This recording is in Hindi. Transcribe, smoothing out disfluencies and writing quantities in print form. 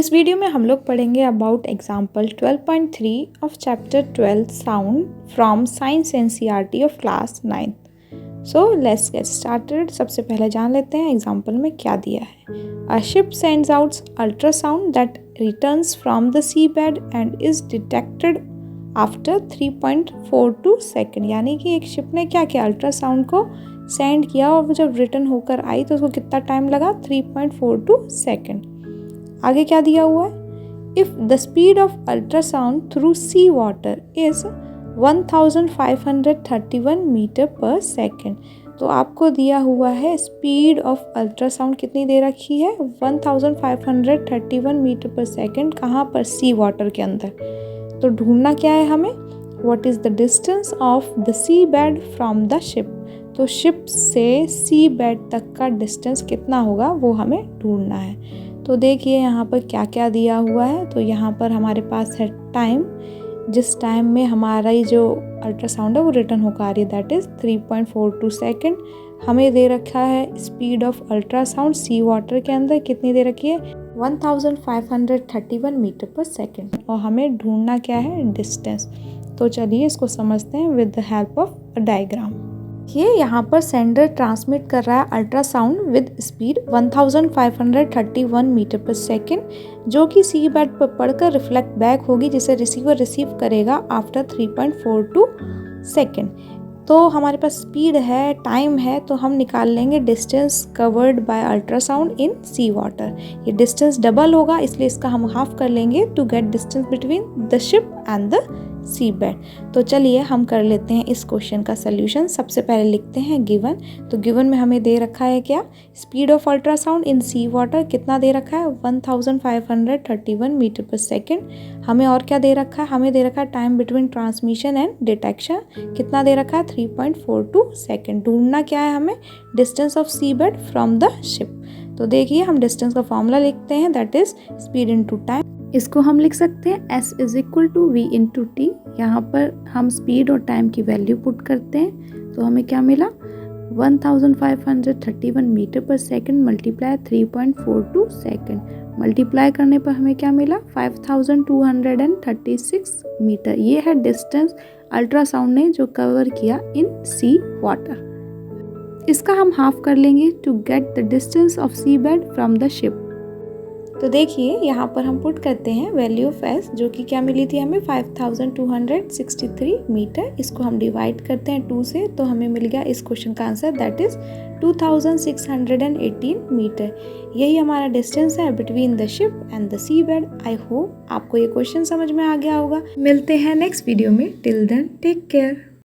इस वीडियो में हम लोग पढ़ेंगे about example 12.3 of chapter 12 sound from science NCERT of class 9th। So let's get started. सबसे पहले जान लेते हैं एग्जाम्पल में क्या दिया है। A ship sends out ultrasound that returns from the sea bed and is detected after 3.42 second. यानी कि एक शिप ने क्या किया, अल्ट्रासाउंड को सेंड किया और वो जब रिटर्न होकर आई तो उसको कितना टाइम लगा, 3.42 सेकेंड। आगे क्या दिया हुआ है, if the speed of ultrasound through sea water is 1531 metre per second. तो आपको दिया हुआ है स्पीड ऑफ अल्ट्रासाउंड कितनी दे रखी है, 1531 मीटर पर सेकेंड। कहाँ पर, सी वाटर के अंदर। तो ढूंढना क्या है हमें, what is the distance of the sea bed from the ship. तो शिप से सी बेड तक का डिस्टेंस कितना होगा वो हमें ढूंढना है। तो देखिए यहाँ पर क्या क्या दिया हुआ है। तो यहाँ पर हमारे पास है टाइम, जिस टाइम में हमारा ही जो अल्ट्रासाउंड है वो रिटर्न होकर आ रही है, दैट इज़ 3.42 सेकेंड। हमें दे रखा है speed of ultrasound sea water के अंदर कितनी दे रखी है, 1531 मीटर पर सेकेंड। और हमें ढूंढना क्या है, डिस्टेंस। तो चलिए इसको समझते हैं with the help of a diagram. ये यहाँ पर सेंडर ट्रांसमिट कर रहा है ultrasound with speed 1531 metre per second, जो कि सी बेड पर पढ़कर रिफ्लेक्ट बैक होगी, जिसे रिसीवर रिसीव करेगा आफ्टर 3.42 सेकेंड। तो हमारे पास स्पीड है, टाइम है, तो हम निकाल लेंगे distance covered by ultrasound in sea water. ये डिस्टेंस डबल होगा, इसलिए इसका हम हाफ कर लेंगे to get distance between the ship and the sea bed. तो चलिए हम कर लेते हैं इस क्वेश्चन का सल्यूशन। सबसे पहले लिखते हैं गिवन। तो गिवन में हमें दे रखा है क्या, speed of ultrasound in sea water कितना दे रखा है, 1531 मीटर पर सेकेंड। हमें और क्या दे रखा है, हमें दे रखा है time between transmission and detection कितना दे रखा है, 3.42 सेकेंड। ढूंढना क्या है हमें, distance of sea bed from the ship. तो देखिए हम डिस्टेंस का फॉर्मूला लिखते हैं, that is speed into time. इसको हम लिख सकते हैं S is equal to V into T. यहाँ पर हम स्पीड और टाइम की वैल्यू पुट करते हैं, तो हमें क्या मिला, 1531 metre per second multiply 3.42 second. Multiply करने पर हमें क्या मिला, 5236 मीटर। ये है डिस्टेंस अल्ट्रासाउंड ने जो कवर किया इन सी वाटर। इसका हम हाफ कर लेंगे to get the distance of sea bed from the ship. तो देखिए यहाँ पर हम पुट करते हैं वैल्यू ऑफ S, जो कि क्या मिली थी हमें, 5263 मीटर। इसको हम डिवाइड करते हैं 2 से, तो हमें मिल गया इस क्वेश्चन का आंसर, दैट इज 2618 मीटर। यही हमारा डिस्टेंस है between the ship and the sea bed. I hope आपको ये क्वेश्चन समझ में आ गया होगा। मिलते हैं नेक्स्ट वीडियो में, टिल देन टेक केयर।